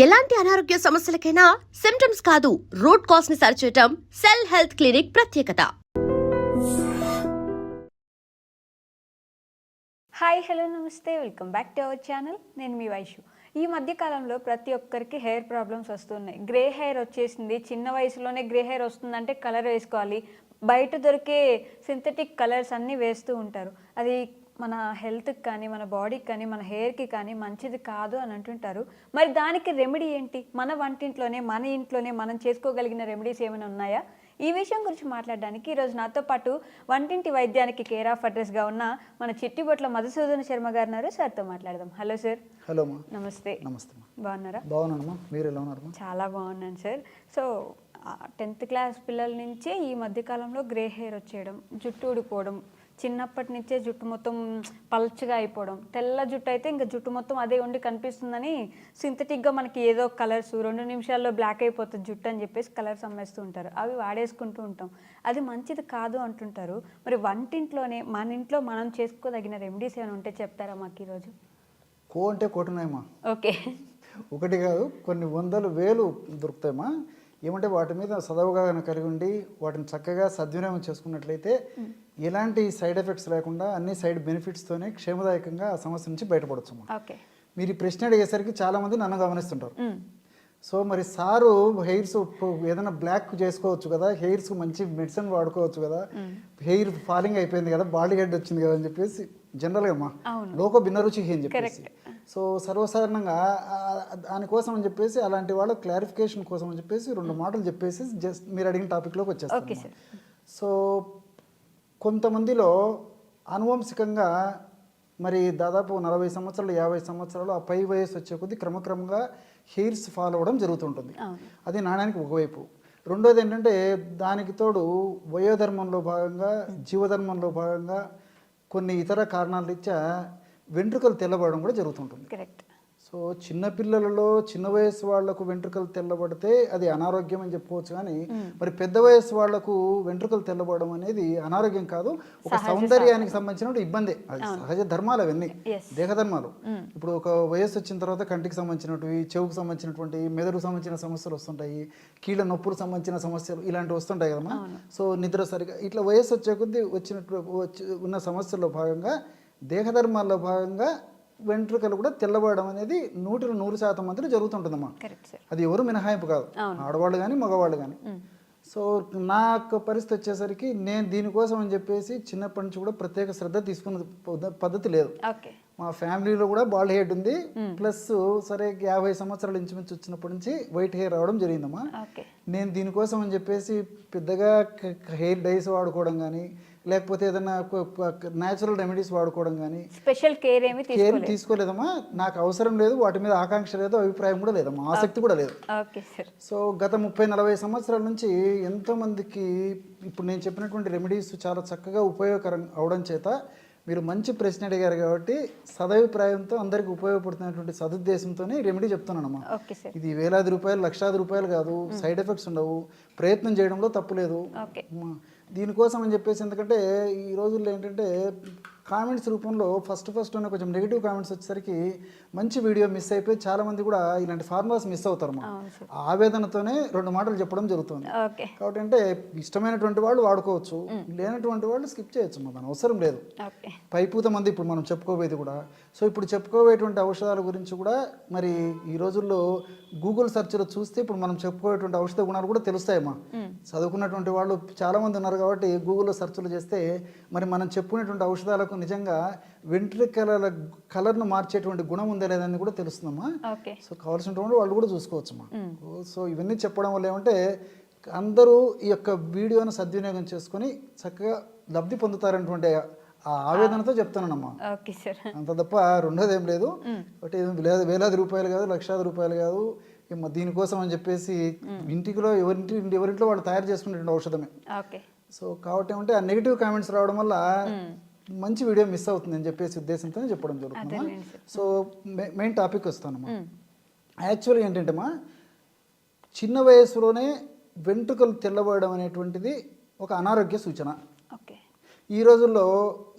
ఎలాంటి అనారోగ్య సమస్యలకైనా సిమ్టమ్స్ కాదు రూట్ కాజ్ ని సరిచేయటం సెల్ హెల్త్ క్లినిక్ ప్రత్యేకత. హాయ్ హలో నమస్తే, welcome back to our channel. నేను మీ వైషు. ఈ మధ్య కాలంలో ప్రతి ఒక్కరికి హెయిర్ ప్రాబ్లమ్స్ వస్తున్నాయి. గ్రే హెయిర్ వచ్చేసింది, చిన్న వయసులోనే గ్రే హెయిర్ వస్తుందంటే కలర్ వేసుకోవాలి, బయట దొరికే సింథటిక్ కలర్స్ అన్నీ వేస్తూ ఉంటారు. అది మన హెల్త్కి కానీ, మన బాడీకి కానీ, మన హెయిర్కి కానీ మంచిది కాదు అని అంటుంటారు. మరి దానికి రెమెడీ ఏంటి? మన వంటింట్లోనే, మన ఇంట్లోనే మనం చేసుకోగలిగిన రెమెడీస్ ఏమైనా ఉన్నాయా? ఈ విషయం గురించి మాట్లాడడానికి ఈరోజు నాతో పాటు వంటింటి వైద్యానికి కేర్ ఆఫ్ అడ్రస్గా ఉన్న మన చిట్టిబొట్ల మధుసూదన శర్మ గారు ఉన్నారు. సార్తో మాట్లాడదాం. Hello sir. హలో మా. నమస్తే. నమస్తే. బాగున్నారా? బాగున్నానమ్మా, మీరు ఎలా ఉన్నారు? చాలా బాగున్నాను సార్. సో 10th క్లాస్ పిల్లల నుంచే ఈ మధ్యకాలంలో గ్రే హెయిర్ వచ్చేయడం, జుట్టు ఊడిపోవడం, చిన్నప్పటి నుంచే జుట్టు మొత్తం పల్చగా అయిపోవడం, తెల్ల జుట్టు అయితే ఇంకా జుట్టు మొత్తం అదే ఉండి కనిపిస్తుందని సింథటిక్గా మనకి ఏదో కలర్స్ 2 నిమిషాల్లో బ్లాక్ అయిపోతుంది జుట్టు అని చెప్పేసి కలర్స్ అమ్మేస్తూ ఉంటారు. అవి వాడేసుకుంటూ ఉంటాం. అది మంచిది కాదు అంటుంటారు. మరి వంటింట్లోనే మన ఇంట్లో మనం చేసుకోదగిన రెమెడీస్ ఏమైనా ఉంటే చెప్తారా మాకు ఈరోజు? అంటే కోటున్నాయమ్మా. ఓకే. ఒకటి కాదు, కొన్ని వందలు వేలు దొరుకుతాయమ్మా. ఏమంటే వాటి మీద సదవగాహన కలిగి ఉండి వాటిని చక్కగా సద్వినియోగం చేసుకున్నట్లయితే ఎలాంటి సైడ్ ఎఫెక్ట్స్ లేకుండా అన్ని సైడ్ బెనిఫిట్స్తోనే క్షేమదాయకంగా ఆ సమస్య నుంచి బయటపడచ్చు. మీరు ఈ ప్రశ్న అడిగేసరికి చాలామంది నన్ను గమనిస్తుంటారు. సో మరి సారు హెయిర్స్ ఏదైనా బ్లాక్ చేసుకోవచ్చు కదా, హెయిర్స్ మంచి మెడిసిన్ వాడుకోవచ్చు కదా, హెయిర్ ఫాలింగ్ అయిపోయింది కదా, బాడీ హెడ్ వచ్చింది కదా అని చెప్పేసి జనరల్గా అమ్మా లోక భిన్నరుచి అని చెప్పేసి. సో సర్వసాధారణంగా దానికోసం అని చెప్పేసి అలాంటి వాళ్ళ క్లారిఫికేషన్ కోసం అని చెప్పేసి 2 మాటలు చెప్పేసి జస్ట్ మీరు అడిగిన టాపిక్లోకి వచ్చేస్తాను. సో కొంతమందిలో అనువంశికంగా మరి దాదాపు 40 సంవత్సరాలు 50 సంవత్సరాలు ఆ పై వయసు వచ్చే కొద్దీ క్రమక్రమంగా హెయిర్స్ ఫాల్ అవ్వడం జరుగుతుంటుంది. అది నాణానికి ఒకవైపు. రెండోది ఏంటంటే దానికి తోడు వయోధర్మంలో భాగంగా, జీవధర్మంలో భాగంగా కొన్ని ఇతర కారణాల రీత్యా వెంట్రుకలు తెల్లబడడం కూడా జరుగుతుంటుంది. కరెక్ట్. సో చిన్నపిల్లలలో చిన్న వయసు వాళ్లకు వెంట్రుకలు తెల్లబడితే అది అనారోగ్యం అని చెప్పుకోవచ్చు. కానీ మరి పెద్ద వయసు వాళ్లకు వెంట్రుకలు తెల్లబడడం అనేది అనారోగ్యం కాదు, ఒక సౌందర్యానికి సంబంధించిన ఇబ్బంది. అది సహజ ధర్మాలు, అవన్నీ దేహధర్మాలు. ఇప్పుడు ఒక వయసు వచ్చిన తర్వాత కంటికి సంబంధించినవి, చెవుకు సంబంధించినటువంటి, మెదడుకు సంబంధించిన సమస్యలు వస్తుంటాయి, కీళ్ళ నొప్పులకు సంబంధించిన సమస్యలు ఇలాంటివి వస్తుంటాయి కదమ్మా. సో నిద్ర సరిగా ఇట్లా వయసు వచ్చే కొద్దీ ఉన్న సమస్యల్లో భాగంగా దేహధర్మాల్లో భాగంగా వెంట్రుకలు కూడా తెల్లబడడం అనేది 100% మందిలో జరుగుతుంటుందమ్మా. అది ఎవరు మినహాయింపు కాదు, ఆడవాళ్ళు కానీ మగవాళ్ళు కానీ. సో నాకు పరిస్థితి వచ్చేసరికి నేను దీనికోసం అని చెప్పేసి చిన్నప్పటి నుంచి కూడా ప్రత్యేక శ్రద్ధ తీసుకున్న పద్ధతి లేదు. మా ఫ్యామిలీలో కూడా బాల్డ్ హెడ్ ఉంది, ప్లస్ సరే 50 సంవత్సరాలు ఇంచుమించు వచ్చినప్పటి నుంచి వైట్ హెయిర్ రావడం జరిగిందమ్మా. నేను దీనికోసం అని చెప్పేసి పెద్దగా హెయిర్ డైస్ వాడుకోవడం కానీ, లేకపోతే ఏదైనా న్యాచురల్ రెమెడీస్ వాడుకోవడం కానీ స్పెషల్ కేర్ తీసుకోలేదమ్మా. నాకు అవసరం లేదు, వాటి మీద ఆకాంక్ష లేదు, అభిప్రాయం కూడా లేదమ్మా, ఆసక్తి కూడా లేదు. సో గత 30-40 సంవత్సరాల నుంచి ఎంతోమందికి ఇప్పుడు నేను చెప్పినటువంటి రెమెడీస్ చాలా చక్కగా ఉపయోగకరం అవడం చేత మీరు మంచి ప్రశ్న అడిగారు కాబట్టి సదభిప్రాయంతో అందరికి ఉపయోగపడుతున్నటువంటి సదుద్దేశంతోనే రెమెడీ చెప్తున్నానమ్మా. ఇది వేలాది రూపాయలు, లక్షలాది రూపాయలు కాదు, సైడ్ ఎఫెక్ట్స్ ఉండవు, ప్రయత్నం చేయడంలో తప్పు లేదు. దీనికోసం అని చెప్పేసి ఎందుకంటే ఈ రోజుల్లో ఏంటంటే కామెంట్స్ రూపంలో ఫస్ట్ ఉన్న కొంచెం నెగిటివ్ కామెంట్స్ వచ్చేసరికి మంచి వీడియో మిస్ అయిపోయి చాలామంది కూడా ఇలాంటి ఫార్ములాస్ మిస్ అవుతారు. ఆవేదనతోనే 2 మాటలు చెప్పడం జరుగుతుంది. కాబట్టి అంటే ఇష్టమైనటువంటి వాళ్ళు వాడుకోవచ్చు, లేనటువంటి వాళ్ళు స్కిప్ చేయొచ్చు, దాని అవసరం లేదు. పైపూత మంది ఇప్పుడు మనం చెప్పుకోబోయేది కూడా. సో ఇప్పుడు చెప్పుకోబోయేటువంటి ఔషధాల గురించి కూడా మరి ఈ రోజుల్లో గూగుల్ సెర్చ్లో చూస్తే ఇప్పుడు మనం చెప్పుకోయేటువంటి ఔషధ గుణాలు కూడా తెలుస్తాయమ్మా. చదువుకున్నటువంటి వాళ్ళు చాలామంది ఉన్నారు కాబట్టి గూగుల్లో సెర్చ్లు చేస్తే మరి మనం చెప్పుకునేటువంటి ఔషధాలకు నిజంగా వెంట్రుకల కలర్ను మార్చేటువంటి గుణం ఉందా లేదని కూడా తెలుస్తుందమ్మా. సో కావాల్సినటువంటి వాళ్ళు కూడా చూసుకోవచ్చమ్మా. సో ఇవన్నీ చెప్పడం వల్ల ఏమంటే అందరూ ఈ యొక్క వీడియోను సద్వినియోగం చేసుకొని చక్కగా లబ్ధి పొందుతారనేటువంటి ఆ ఆవేదనతో చెప్తానమ్మా. అంత తప్ప రెండోది ఏం లేదు. ఒకటి వేలాది రూపాయలు కాదు, లక్షలాది రూపాయలు కాదు, దీనికోసం అని చెప్పేసి ఇంటిలో ఎవరింట్లో వాళ్ళు తయారు చేసుకునేటువంటి ఔషధమే. సో కాబట్టి ఏమంటే ఆ నెగిటివ్ కామెంట్స్ రావడం వల్ల మంచి వీడియో మిస్ అవుతుంది అని చెప్పేసి ఉద్దేశంతో చెప్పడం జరుగుతుందమ్మా. సో మెయిన్ టాపిక్ వస్తానమ్మా. యాక్చువల్గా ఏంటంటేమ్మా, చిన్న వయసులోనే వెంట్రుకలు తెల్లబోయడం అనేటువంటిది ఒక అనారోగ్య సూచన. ఈ రోజుల్లో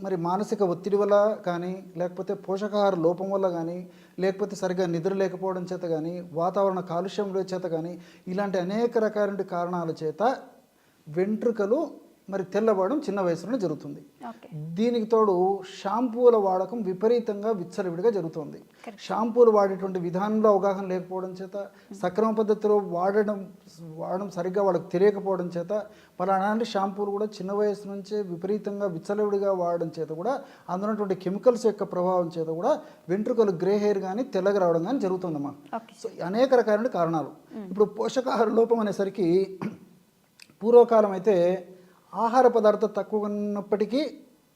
మరి మానసిక ఒత్తిడి వల్ల కానీ, లేకపోతే పోషకాహార లోపం వల్ల కానీ, లేకపోతే సరిగ్గా నిద్ర లేకపోవడం చేత కానీ, వాతావరణ కాలుష్యం చేత కానీ, ఇలాంటి అనేక రకాల కారణాల చేత వెంట్రుకలు మరి తెల్లబడడం చిన్న వయసులోనే జరుగుతుంది. దీనికి తోడు షాంపూల వాడకం విపరీతంగా విచ్చలవిడిగా జరుగుతుంది. షాంపూలు వాడేటువంటి విధానంలో అవగాహన లేకపోవడం చేత, సక్రమ పద్ధతిలో వాడడం సరిగ్గా వాళ్ళకి తెలియకపోవడం చేత, అలాంటి షాంపూలు కూడా చిన్న వయసు నుంచే విపరీతంగా విచ్చలవిడిగా వాడడం చేత కూడా అందులో ఉన్నటువంటి కెమికల్స్ యొక్క ప్రభావం చేత కూడా వెంట్రుకలు గ్రే హెయిర్ కానీ తెల్లగా రావడం కానీ జరుగుతుందమ్మా. సో అనేక రకాలైన కారణాలు. ఇప్పుడు పోషకాహార లోపం అనేసరికి పూర్వకాలం అయితే ఆహార పదార్థం తక్కువ ఉన్నప్పటికీ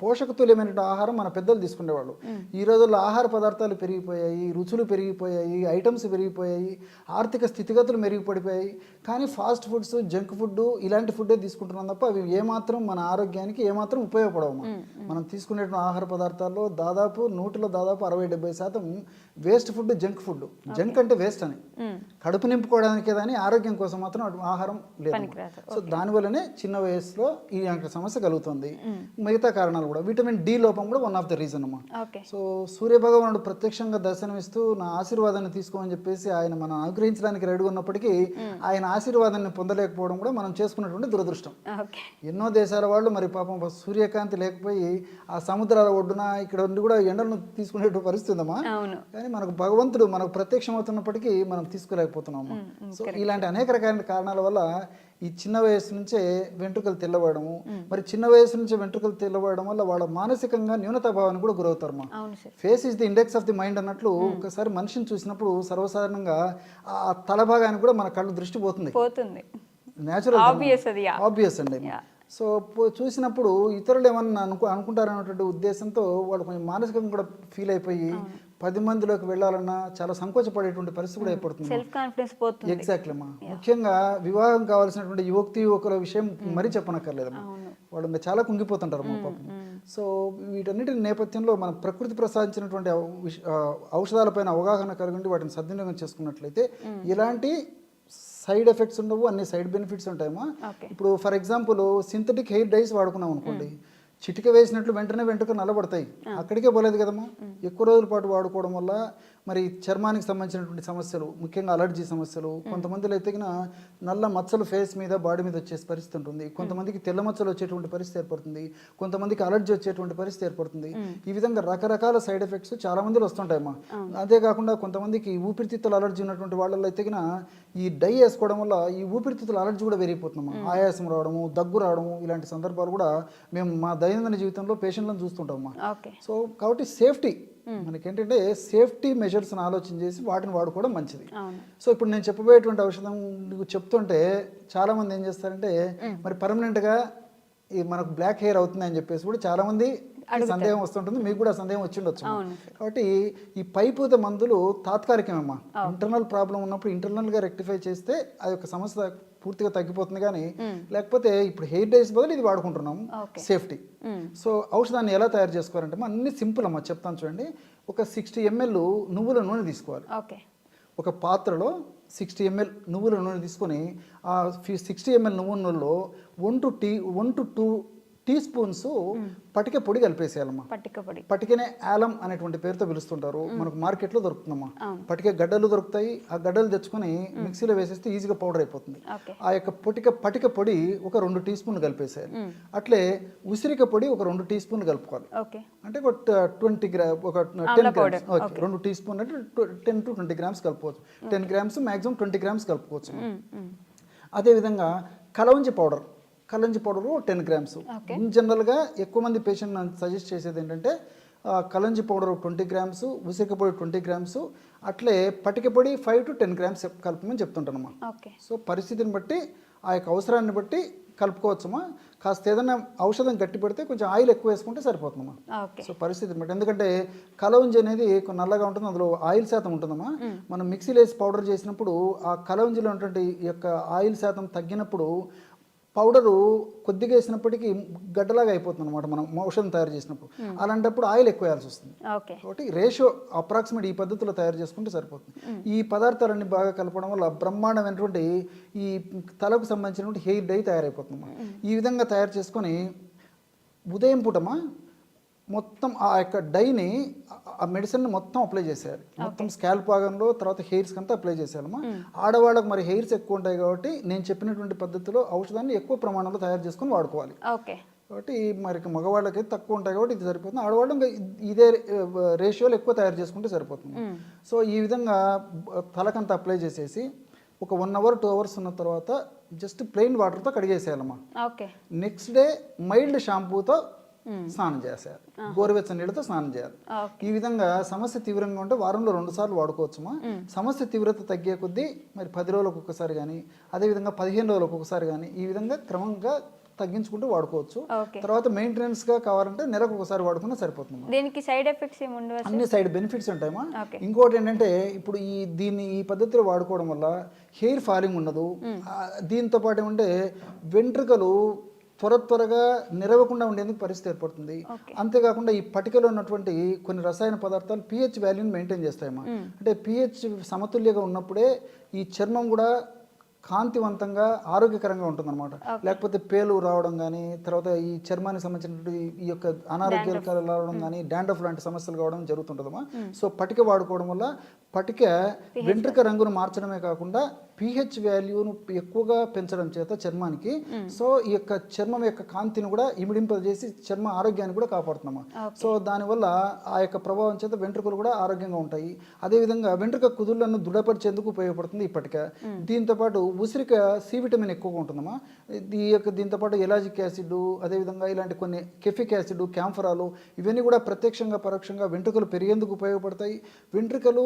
పోషకతుల్యమైన ఆహారం మన పెద్దలు తీసుకునేవాళ్ళు. ఈ రోజుల్లో ఆహార పదార్థాలు పెరిగిపోయాయి, రుచులు పెరిగిపోయాయి, ఐటమ్స్ పెరిగిపోయాయి, ఆర్థిక స్థితిగతులు మెరుగుపడిపోయాయి. కానీ ఫాస్ట్ ఫుడ్స్, జంక్ ఫుడ్ ఇలాంటి ఫుడ్డే తీసుకుంటున్నాం తప్ప అవి ఏమాత్రం మన ఆరోగ్యానికి ఏమాత్రం ఉపయోగపడవు. మనం తీసుకునే ఆహార పదార్థాల్లో దాదాపు 60-70% waste food, junk food. Junk అంటే వేస్ట్ అని, కడుపు నింపుకోవడానికి కానీ ఆరోగ్యం కోసం మాత్రం ఆహారం లేదు. సో దానివల్లనే చిన్న వయసులో ఈ సమస్య కలుగుతుంది. మిగతా కారణాలు కూడా విటమిన్ డి లోపం కూడా వన్ ఆఫ్ ద రీజన్ అమ్మా. సో సూర్యభగవానుడు ప్రత్యక్షంగా దర్శనమిస్తూ నా ఆశీర్వాదాన్ని తీసుకోమని చెప్పేసి ఆయన మనం అనుగ్రహించడానికి రెడీ ఉన్నప్పటికీ ఆయన ఆశీర్వాదాన్ని పొందలేకపోవడం కూడా మనం చేసుకున్నటువంటి దురదృష్టం. ఎన్నో దేశాల వాళ్ళు మరి పాపం సూర్యకాంతి లేకపోయి ఆ సముద్రాల ఒడ్డున ఇక్కడ ఉండి కూడా ఎండలను తీసుకునే పరిస్థితి ఉందమ్మా. కానీ మనకు భగవంతుడు మనకు ప్రత్యక్షం అవుతున్నప్పటికీ మనం తీసుకోలేకపోతున్నాము. సో ఇలాంటి అనేక రకాల కారణాల వల్ల ఈ చిన్న వయసు నుంచే వెంట్రుకలు తెల్లబడము. మరి చిన్న వయసు నుంచే వెంట్రుకలు తెల్లబడడం వల్ల వాళ్ళ మానసికంగా న్యూనతాభావానికి కూడా గురవుతారు. Face is the index of the mind అన్నట్లు ఒకసారి మనిషిని చూసినప్పుడు సర్వసాధారణంగా ఆ తల భాగానికి కూడా మన కళ్ళు దృష్టి పోతుంది. న్యాచురల్ ఆబ్వియస్ అండి. సో చూసినప్పుడు ఇతరులు ఏమన్నా అనుకుంటారనేటువంటి ఉద్దేశంతో వాళ్ళు కొంచెం మానసికంగా కూడా ఫీల్ అయిపోయి 10 మందిలోకి వెళ్ళాలన్నా చాలా సంకోచపడేటువంటి పరిస్థితి కూడా ఏర్పడుతుంది. ఎగ్జాక్ట్లీ అమ్మా. ముఖ్యంగా వివాహం కావాల్సినటువంటి యువకుల విషయం మరీ చెప్పనక్కర్లేదమ్మా. వాళ్ళు చాలా కుంగిపోతుంటారు మా పాపం. సో వీటన్నిటి నేపథ్యంలో మనం ప్రకృతి ప్రసాదించినటువంటి ఔషధాలపైన అవగాహన కలిగి వాటిని సద్వినియోగం చేసుకున్నట్లయితే ఇలాంటి సైడ్ ఎఫెక్ట్స్ ఉండవు, అన్ని సైడ్ బెనిఫిట్స్ ఉంటాయమ్మా. ఇప్పుడు for example synthetic hair dyes వాడుకున్నాం అనుకోండి, చిటిక వేసినట్లు వెంటనే వెంట్రుకలు నల్లబడతాయి. అక్కడికే పోలేదు కదమ్మా. ఎక్కువ రోజుల పాటు వాడుకోవడం వల్ల మరి చర్మానికి సంబంధించినటువంటి సమస్యలు, ముఖ్యంగా అలర్జీ సమస్యలు, కొంతమందిలో అయితే నల్ల మచ్చలు ఫేస్ మీద, బాడీ మీద వచ్చే పరిస్థితి ఉంటుంది. కొంతమందికి తెల్ల మచ్చలు వచ్చేటువంటి పరిస్థితి ఏర్పడుతుంది. కొంతమందికి అలర్జీ వచ్చేటువంటి పరిస్థితి ఏర్పడుతుంది. ఈ విధంగా రకరకాల సైడ్ ఎఫెక్ట్స్ చాలా మందిలో వస్తుంటాయమ్మా. అంతేకాకుండా కొంతమందికి ఊపిరితిత్తుల అలర్జీ ఉన్నటువంటి వాళ్ళలో అయితే ఈ డై వేసుకోవడం వల్ల ఈ ఊపిరితిత్తుల అలర్జీ కూడా పెరిగిపోతుందమ్మా. ఆయాసం రావడము, దగ్గు రావడము, ఇలాంటి సందర్భాలు కూడా మేము మా దైనందిన జీవితంలో పేషెంట్లను చూస్తుంటామమ్మా. సో కాబట్టి సేఫ్టీ మనకేంటంటే సేఫ్టీ మెజర్స్ని ఆలోచన చేసి వాటిని వాడుకోవడం మంచిది. సో ఇప్పుడు నేను చెప్పబోయేటువంటి ఔషధం నీకు చెప్తుంటే చాలా మంది ఏం చేస్తారంటే మరి పర్మనెంట్గా ఈ మనకు బ్లాక్ హెయిర్ అవుతుంది అని చెప్పేసి కూడా చాలా మంది సందేహం వస్తుంటుంది. మీకు కూడా సందేహం వచ్చిండొచ్చు. కాబట్టి ఈ పైపూత మందులు తాత్కాలికమేమ్మా. ఇంటర్నల్ ప్రాబ్లం ఉన్నప్పుడు ఇంటర్నల్గా రెక్టిఫై చేస్తే అది ఒక సమస్య పూర్తిగా తగ్గిపోతుంది. కానీ లేకపోతే ఇప్పుడు హెయిర్ డైస్ బదులు ఇది వాడుకుంటున్నాము, సేఫ్టీ. సో ఔషధాన్ని ఎలా తయారు చేసుకోవాలంటే అన్ని సింపుల్ అమ్మా, చెప్తాను చూడండి. ఒక 60 ml నువ్వుల నూనె తీసుకోవాలి. ఒక పాత్రలో 60 ml నువ్వుల నూనె తీసుకొని ఆ 60 ml నువ్వుల నూనెలో 1 to 2 టీ స్పూన్స్ పటిక పొడి కలిపేసేయాలమ్మా. పటికనే ఆలం అనేటువంటి పేరుతో పిలుస్తుంటారు. మనకు మార్కెట్లో దొరుకుతుందమ్మా. పటిక గడ్డలు దొరుకుతాయి. ఆ గడ్డలు తెచ్చుకొని మిక్సీలో వేసేస్తే ఈజీగా పౌడర్ అయిపోతుంది. ఆ యొక్క పటిక పొడి ఒక 2 టీ స్పూన్లు కలిపేసేయాలి. అట్లే ఉసిరిక పొడి ఒక 2 టీ స్పూన్లు కలుపుకోవాలి. అంటే ఒక 20 గ్రామ్, ఒక 10 గ్రామ్స్, 2 టీ స్పూన్ అంటే 10 to 20 గ్రామ్స్ కలుపుకోవచ్చు. 10 గ్రామ్స్ మ్యాక్సిమం 20 గ్రామ్స్ కలుపుకోవచ్చు. అదేవిధంగా కలవంజి పౌడర్ 10 గ్రామ్స్. ఇన్ జనరల్గా ఎక్కువ మంది పేషెంట్ సజెస్ట్ చేసేది ఏంటంటే కలంజి పౌడర్ 20 గ్రామ్స్, ఉసిరిక పొడి 20 గ్రామ్స్, అట్లే పటిక పొడి 5 to 10 గ్రామ్స్ కలుపమని చెప్తుంటానమ్మా. సో పరిస్థితిని బట్టి ఆ యొక్క అవసరాన్ని బట్టి కలుపుకోవచ్చమ్మా. కాస్త ఏదైనా ఔషధం గట్టి పెడితే కొంచెం ఆయిల్ ఎక్కువ వేసుకుంటే సరిపోతుందమ్మా. సో పరిస్థితిని బట్టి, ఎందుకంటే కలవంజి అనేది నల్లగా ఉంటుంది, అందులో ఆయిల్ శాతం ఉంటుందమ్మా. మనం మిక్సీలో వేసి పౌడర్ చేసినప్పుడు ఆ కలవంజిలో ఉన్నటువంటి ఈ యొక్క ఆయిల్ శాతం తగ్గినప్పుడు పౌడరు కొద్దిగా వేసినప్పటికీ గడ్డలాగా అయిపోతుంది అనమాట మనం ఔషధం తయారు చేసినప్పుడు. అలాంటప్పుడు ఆయిల్ ఎక్కువ వేయాల్సి వస్తుంది. కాబట్టి రేషియో అప్రాక్సిమేట్ ఈ పద్ధతిలో తయారు చేసుకుంటే సరిపోతుంది. ఈ పదార్థాలన్నీ బాగా కలపడం వల్ల బ్రహ్మాండమైనటువంటి ఈ తలకు సంబంధించినటువంటి హెయిర్ డై తయారైపోతుంది. ఈ విధంగా తయారు చేసుకొని ఉదయం పూటమా మొత్తం ఆ యొక్క డైని ఆ మెడిసిన్ మొత్తం అప్లై చేసేయాలి. మొత్తం స్కాల్ప్ భాగంలో, తర్వాత హెయిర్స్ కంతా అప్లై చేసేయాలమ్మా. ఆడవాళ్ళకి మరి హెయిర్స్ ఎక్కువ ఉంటాయి కాబట్టి నేను చెప్పినటువంటి పద్ధతిలో ఔషధాన్ని ఎక్కువ ప్రమాణంలో తయారు చేసుకొని వాడుకోవాలి. కాబట్టి మరి మగవాళ్ళకి తక్కువ ఉంటాయి కాబట్టి ఇది సరిపోతుంది. ఆడవాళ్ళు ఇంకా ఇదే రేషియోలో ఎక్కువ తయారు చేసుకుంటే సరిపోతుంది. సో ఈ విధంగా తలకంతా అప్లై చేసేసి ఒక 1 అవర్ 2 అవర్స్ ఉన్న తర్వాత జస్ట్ ప్లెయిన్ వాటర్తో కడిగేసేయాలమ్మా. నెక్స్ట్ డే మైల్డ్ షాంపూతో స్నానం చేసేయాలి, గోరువెచ్చని నీళ్ళతో స్నానం చేయాలి. ఈ విధంగా సమస్య తీవ్రంగా ఉంటే వారంలో 2 సార్లు వాడుకోవచ్చుమా. సమస్య తీవ్రత తగ్గే కొద్దీ మరి 10 రోజులకు ఒకసారి కానీ, అదేవిధంగా 15 రోజులకు ఒకసారి కానీ ఈ విధంగా క్రమంగా తగ్గించుకుంటూ వాడుకోవచ్చు. తర్వాత మెయింటెనెన్స్ గా కావాలంటే నెలకు ఒకసారి వాడుకున్నా సరిపోతుంది. దీనికి సైడ్ ఎఫెక్ట్స్ ఏమి ఉండవు? అన్ని సైడ్ బెనిఫిట్స్ ఉంటాయమ్మా. ఇంకోటి ఏంటంటే ఇప్పుడు ఈ పద్ధతిలో వాడుకోవడం వల్ల హెయిర్ ఫాలింగ్ ఉండదు. దీంతో పాటు ఏమంటే వెంట్రుకలు త్వరగా నిరవకుండా ఉండేందుకు పరిస్థితి ఏర్పడుతుంది. అంతేకాకుండా ఈ పటికలో ఉన్నటువంటి కొన్ని రసాయన పదార్థాలు pH వాల్యూని మెయింటైన్ చేస్తాయమ్మా. అంటే pH సమతుల్యంగా ఉన్నప్పుడే ఈ చర్మం కూడా కాంతివంతంగా ఆరోగ్యకరంగా ఉంటుందన్నమాట. లేకపోతే పేలు రావడం కానీ, తర్వాత ఈ చర్మానికి సంబంధించినటువంటి ఈ యొక్క అనారోగ్యాలు రావడం కానీ, డాండ్రఫ్ లాంటి సమస్యలు కావడం జరుగుతుంటుందమ్మా. సో పటిక వాడుకోవడం వల్ల పటిక వెంట్రుక రంగును మార్చడమే కాకుండా pH వాల్యూను ఎక్కువగా పెంచడం చేత చర్మానికి సో ఈ యొక్క చర్మం యొక్క కాంతిని కూడా ఇమిడింపజేసి చర్మ ఆరోగ్యాన్ని కూడా కాపాడుతున్నామా. సో దానివల్ల ఆ యొక్క ప్రభావం చేత వెంట్రుకలు కూడా ఆరోగ్యంగా ఉంటాయి. అదేవిధంగా వెంట్రుక కుదుళ్లను దృఢపరిచేందుకు ఉపయోగపడుతుంది ఈ పటిక. దీంతో పాటు ఉసిరిక సి విటమిన్ ఎక్కువగా ఉంటుందమ్మా. దీంతో పాటు ఎలాజిక్ యాసిడ్, అదేవిధంగా ఇలాంటి కొన్ని కెఫిక్ యాసిడ్, క్యాంఫరాలు ఇవన్నీ కూడా ప్రత్యక్షంగా పరోక్షంగా వెంట్రుకలు పెరిగేందుకు ఉపయోగపడతాయి. వెంట్రుకలు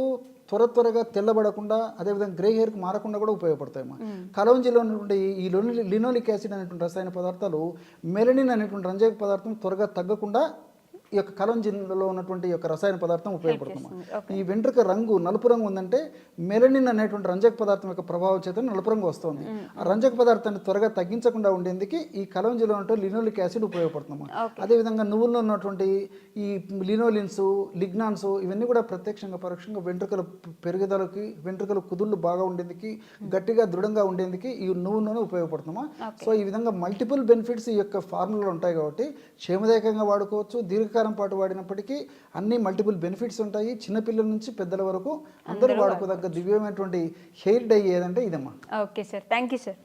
త్వరగా తెల్లబడకుండా, అదేవిధంగా గ్రే హెయిర్కి మారకుండా కూడా ఉపయోగపడతాయమ్మా. కలవంజిలో ఉన్నటువంటి ఈ లినోలిక్ యాసిడ్ అనేటువంటి రసాయన పదార్థాలు మెలనిన్ అనేటువంటి రంజక పదార్థం త్వరగా తగ్గకుండా ఈ యొక్క కలంజిన్లో ఉన్నటువంటి యొక్క రసాయన పదార్థం ఉపయోగపడుతుంది. ఈ వెంట్రుక రంగు నలుపు రంగు ఉందంటే మెలనిన్ అనేటువంటి రంజక పదార్థం యొక్క ప్రభావం చేత నలుపు రంగు వస్తుంది. ఆ రంజక పదార్థాన్ని త్వరగా తగ్గించకుండా ఉండేందుకు ఈ కలంజిలో ఉన్నటువంటి లినోలిక్ యాసిడ్ ఉపయోగపడుతుంది. అదేవిధంగా నువ్వుల్లో ఉన్నటువంటి ఈ లినోలిన్స్, లిగ్నాన్స్ ఇవన్నీ కూడా ప్రత్యక్షంగా పరోక్షంగా వెంట్రుకల పెరుగుదలకి, వెంట్రుకల కుదుళ్ళు బాగా ఉండేందుకు, గట్టిగా దృఢంగా ఉండేందుకు ఈ నువ్వుల్లోనే ఉపయోగపడుతున్నామా. సో ఈ విధంగా మల్టిపుల్ బెనిఫిట్స్ ఈ యొక్క ఫార్ములాలో ఉంటాయి కాబట్టి క్షేమదాయకంగా వాడుకోవచ్చు. దీర్ఘకాలం పాటు వాడినప్పటికీ అన్ని మల్టిపుల్ బెనిఫిట్స్ ఉంటాయి. చిన్నపిల్లల నుంచి పెద్దల వరకు అందరూ వాడుకోదగ్గ దివ్యమైనటువంటి హెయిర్ డై ఏదంటే ఇదమ్మా. Okay sir, thank you sir.